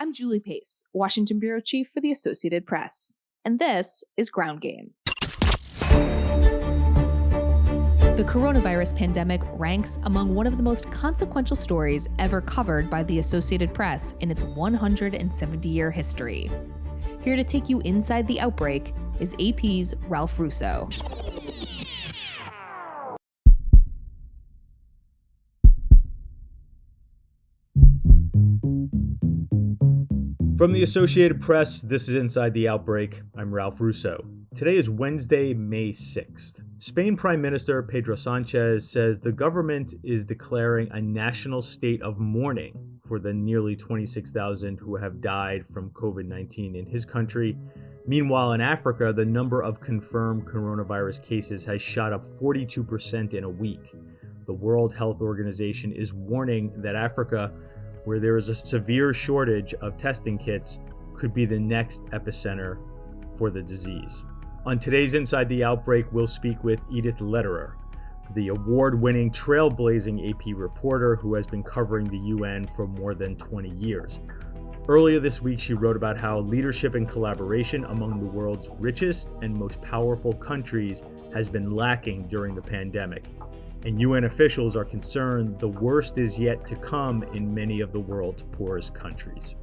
I'm Julie Pace, Washington Bureau Chief for the Associated Press, and this is Ground Game. The coronavirus pandemic ranks among one of the most consequential stories ever covered by the Associated Press in its 170-year history. Here to take you inside the outbreak is AP's Ralph Russo. From the Associated Press, this is Inside the Outbreak. I'm Ralph Russo. Today is Wednesday, May 6th. Spain Prime Minister Pedro Sanchez says the government is declaring a national state of mourning for the nearly 26,000 who have died from COVID-19 in his country. Meanwhile, in Africa, the number of confirmed coronavirus cases has shot up 42% in a week. The World Health Organization is warning that Africa, where there is a severe shortage of testing kits, could be the next epicenter for the disease. On today's Inside the Outbreak, we'll speak with Edith Lederer, the award-winning trailblazing AP reporter who has been covering the UN for more than 20 years. Earlier this week, she wrote about how leadership and collaboration among the world's richest and most powerful countries has been lacking during the pandemic. And UN officials are concerned the worst is yet to come in many of the world's poorest countries.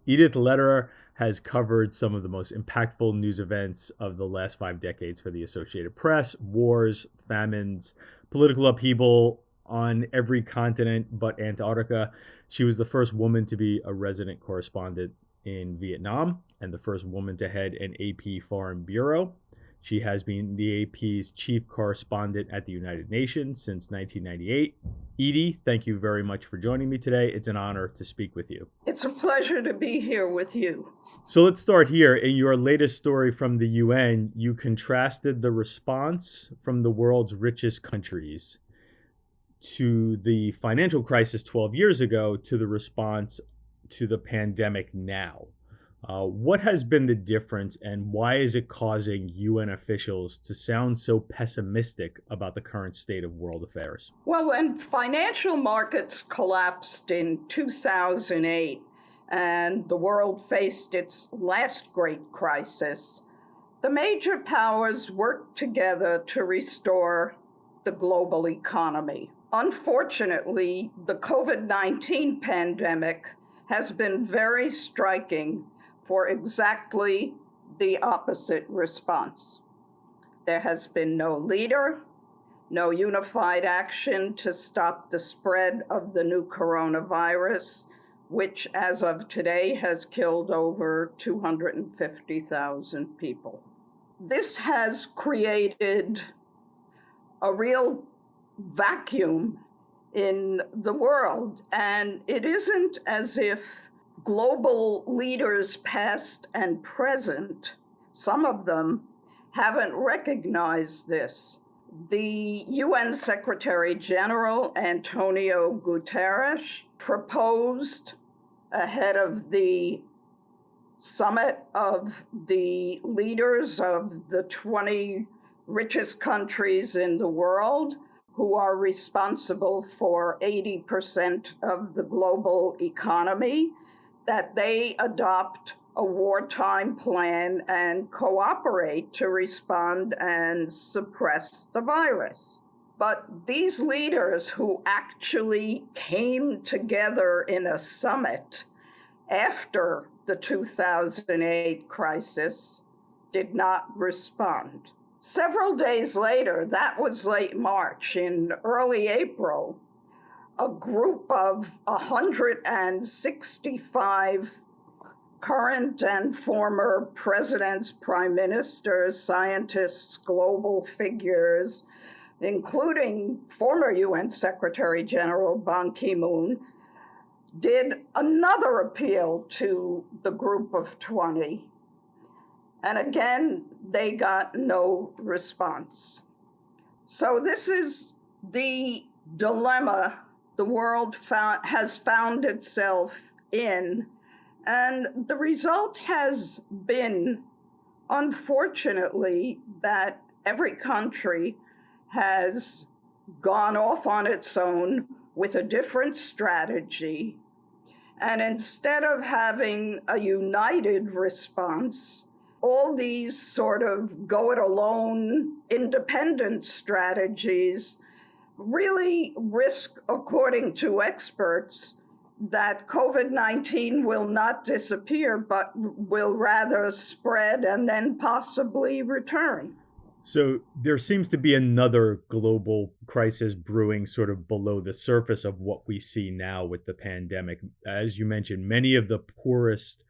Edith Lederer has covered some of the most impactful news events of the last 5 decades for the Associated Press: wars, famines, political upheaval on every continent but Antarctica. She was the first woman to be a resident correspondent in Vietnam and the first woman to head an AP foreign bureau. She has been the AP's chief correspondent at the United Nations since 1998. Edie, thank you very much for joining me today. It's an honor to speak with you. It's a pleasure to be here with you. So let's start here. In your latest story from the UN, you contrasted the response from the world's richest countries to the financial crisis 12 years ago to the response to the pandemic now. What has been the difference, and why is it causing UN officials to sound so pessimistic about the current state of world affairs? Well, when financial markets collapsed in 2008 and the world faced its last great crisis, the major powers worked together to restore the global economy. Unfortunately, the COVID-19 pandemic has been very striking for exactly the opposite response. There has been no leader, no unified action to stop the spread of the new coronavirus, which as of today has killed over 250,000 people. This has created a real vacuum in the world, and it isn't as if global leaders past and present, some of them, haven't recognized this. The UN Secretary General Antonio Guterres proposed ahead of the summit of the leaders of the 20 richest countries in the world, who are responsible for 80% of the global economy, that they adopt a wartime plan and cooperate to respond and suppress the virus. But these leaders who actually came together in a summit after the 2008 crisis did not respond. Several days later, that was late March, in early April, a group of 165 current and former presidents, prime ministers, scientists, global figures, including former UN Secretary General Ban Ki-moon, did another appeal to the group of 20. And again, they got no response. So this is the dilemma the world has found itself in. And the result has been, unfortunately, that every country has gone off on its own with a different strategy. And instead of having a united response, all these sort of go it alone, independent strategies really risk, according to experts, that COVID-19 will not disappear, but will rather spread and then possibly return. So there seems to be another global crisis brewing sort of below the surface of what we see now with the pandemic. As you mentioned, many of the poorest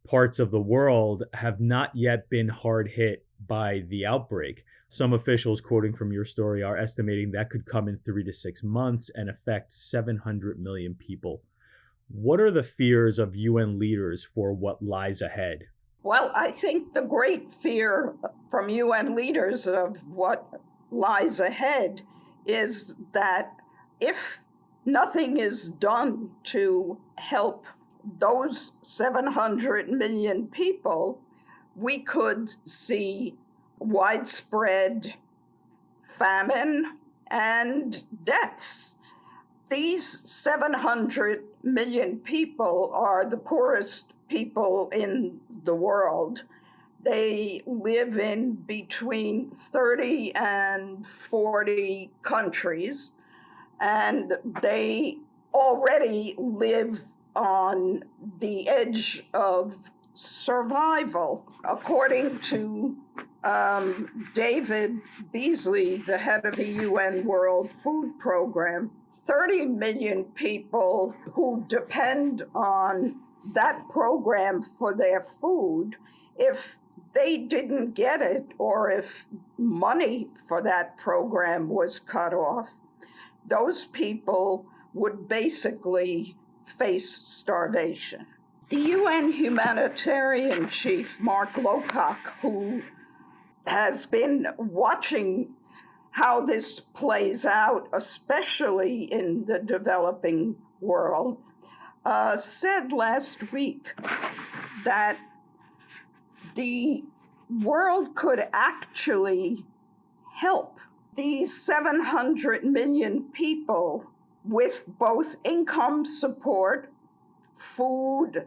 parts of the world have not yet been hard hit by the outbreak. Some officials, quoting from your story, are estimating that could come in 3 to 6 months and affect 700 million people. What are the fears of UN leaders for what lies ahead? Well, I think the great fear from UN leaders of what lies ahead is that if nothing is done to help those 700 million people, we could see widespread famine and deaths. These 700 million people are the poorest people in the world. They live in between 30 and 40 countries, and they already live on the edge of survival. According to David Beasley, the head of the UN World Food Program, 30 million people who depend on that program for their food, if they didn't get it or if money for that program was cut off, those people would basically face starvation. The UN humanitarian chief, Mark Lowcock, who has been watching how this plays out, especially in the developing world, said last week that the world could actually help these 700 million people with both income support, food,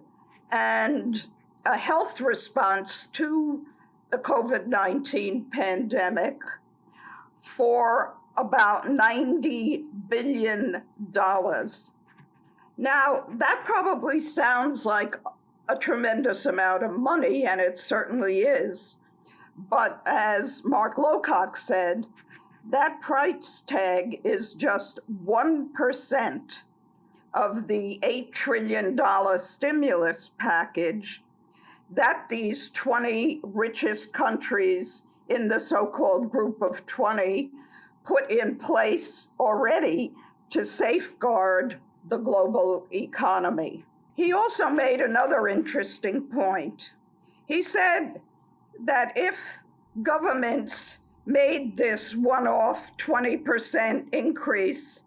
and a health response to the COVID-19 pandemic for about $90 billion. Now, that probably sounds like a tremendous amount of money, and it certainly is. But as Mark Lowcock said, that price tag is just 1% of the $8 trillion stimulus package that these 20 richest countries in the so-called Group of 20 put in place already to safeguard the global economy. He also made another interesting point. He said that if governments made this one-off 20% increase,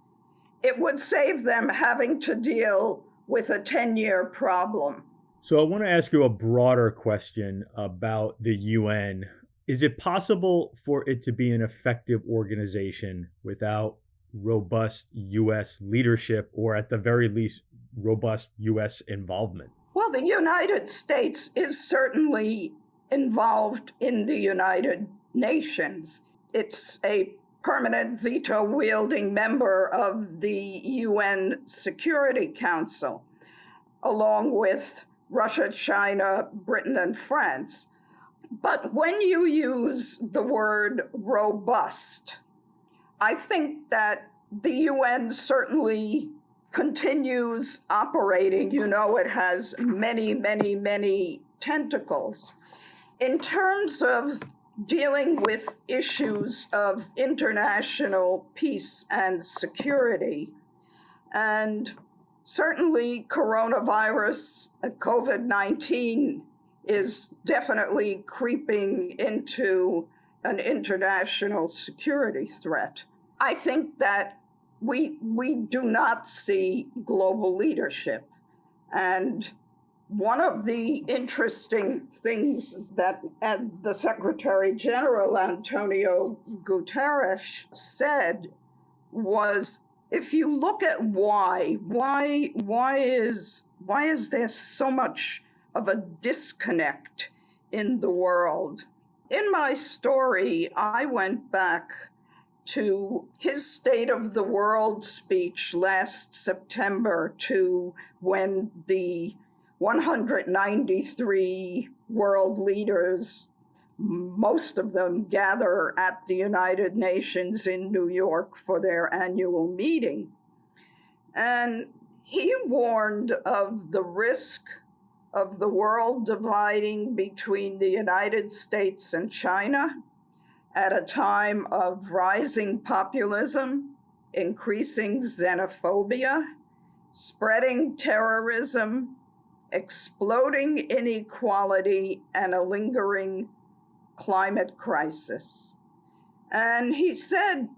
it would save them having to deal with a 10-year problem. So I want to ask you a broader question about the UN. Is it possible for it to be an effective organization without robust U.S. leadership, or at the very least, robust U.S. involvement? Well, the United States is certainly involved in the United Nations. It's a permanent veto-wielding member of the UN Security Council, along with Russia, China, Britain, and France. But when you use the word robust, I think that the UN certainly continues operating. You know, it has many, many, many tentacles. In terms of dealing with issues of international peace and security, and certainly coronavirus, COVID-19, is definitely creeping into an international security threat. I think that we do not see global leadership. And one of the interesting things that the Secretary General, Antonio Guterres, said was, if you look at why is there so much of a disconnect in the world? In my story, I went back to his State of the World speech last September, to when the 193 world leaders, most of them, gather at the United Nations in New York for their annual meeting. And he warned of the risk of the world dividing between the United States and China at a time of rising populism, increasing xenophobia, spreading terrorism, exploding inequality, and a lingering climate crisis. And he said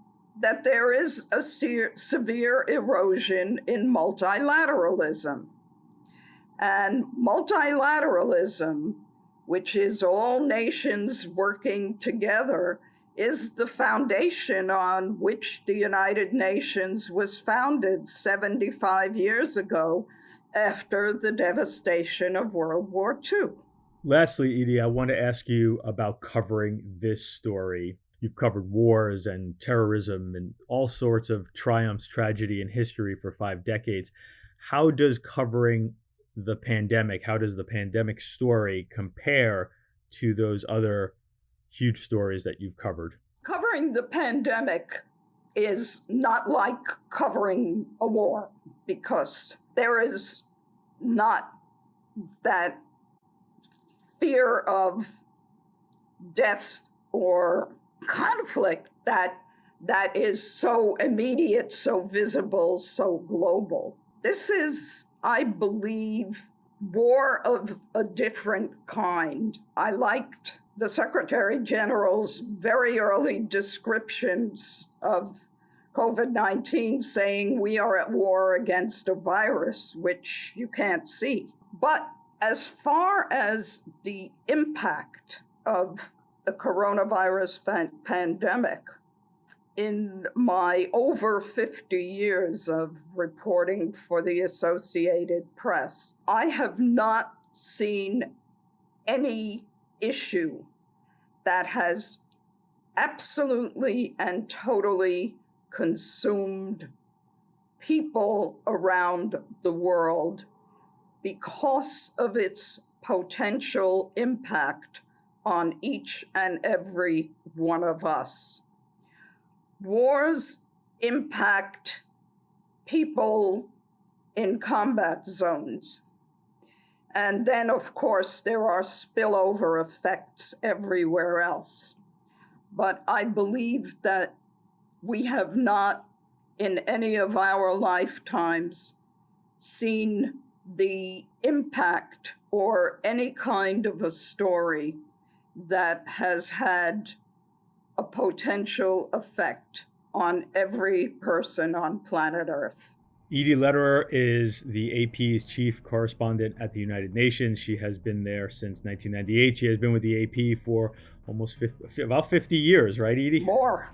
that there is a severe erosion in multilateralism. And multilateralism, which is all nations working together, is the foundation on which the United Nations was founded 75 years ago after the devastation of World War II. Lastly, Edie, I want to ask you about covering this story. You've covered wars and terrorism and all sorts of triumphs, tragedy, and history for 5 decades. How does covering the pandemic, how does the pandemic story compare to those other huge stories that you've covered? Covering the pandemic is not like covering a war, because there is not that fear of death or conflict that is so immediate, so visible, so global. This is, I believe, war of a different kind. I liked the Secretary General's very early descriptions of COVID-19, saying we are at war against a virus which you can't see. But as far as the impact of the coronavirus pandemic, in my over 50 years of reporting for the Associated Press, I have not seen any issue that has absolutely and totally consumed people around the world because of its potential impact on each and every one of us. Wars impact people in combat zones. And then, of course, there are spillover effects everywhere else. But I believe that we have not, in any of our lifetimes, seen the impact or any kind of a story that has had a potential effect on every person on planet Earth. Edith Lederer is the AP's chief correspondent at the United Nations. She has been there since 1998. She has been with the AP for almost about 50 years, right, Edie? More.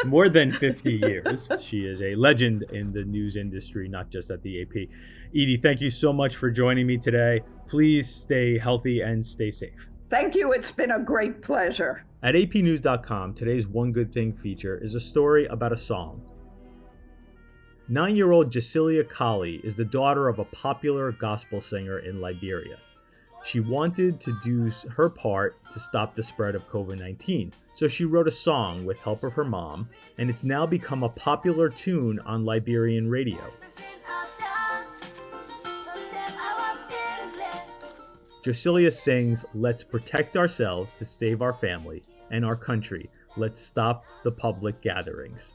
More than 50 years. She is a legend in the news industry, not just at the AP. Edie, thank you so much for joining me today. Please stay healthy and stay safe. Thank you. It's been a great pleasure. At apnews.com, today's One Good Thing feature is a story about a song. 9-year-old Jasilia Kali is the daughter of a popular gospel singer in Liberia. She wanted to do her part to stop the spread of COVID-19, so she wrote a song with help of her mom, and it's now become a popular tune on Liberian radio. Jasilia sings, "Let's protect ourselves to save our family and our country. Let's stop the public gatherings."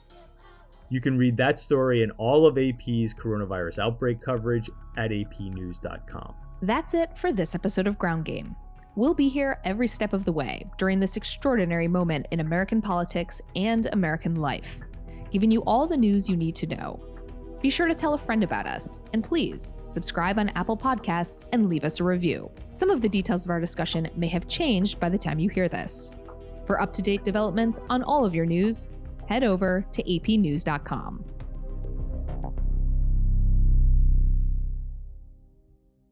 You can read that story and all of AP's coronavirus outbreak coverage at apnews.com. That's it for this episode of Ground Game. We'll be here every step of the way during this extraordinary moment in American politics and American life, giving you all the news you need to know. Be sure to tell a friend about us, and please subscribe on Apple Podcasts and leave us a review. Some of the details of our discussion may have changed by the time you hear this. For up-to-date developments on all of your news, head over to apnews.com.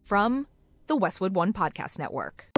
From the Westwood One Podcast Network.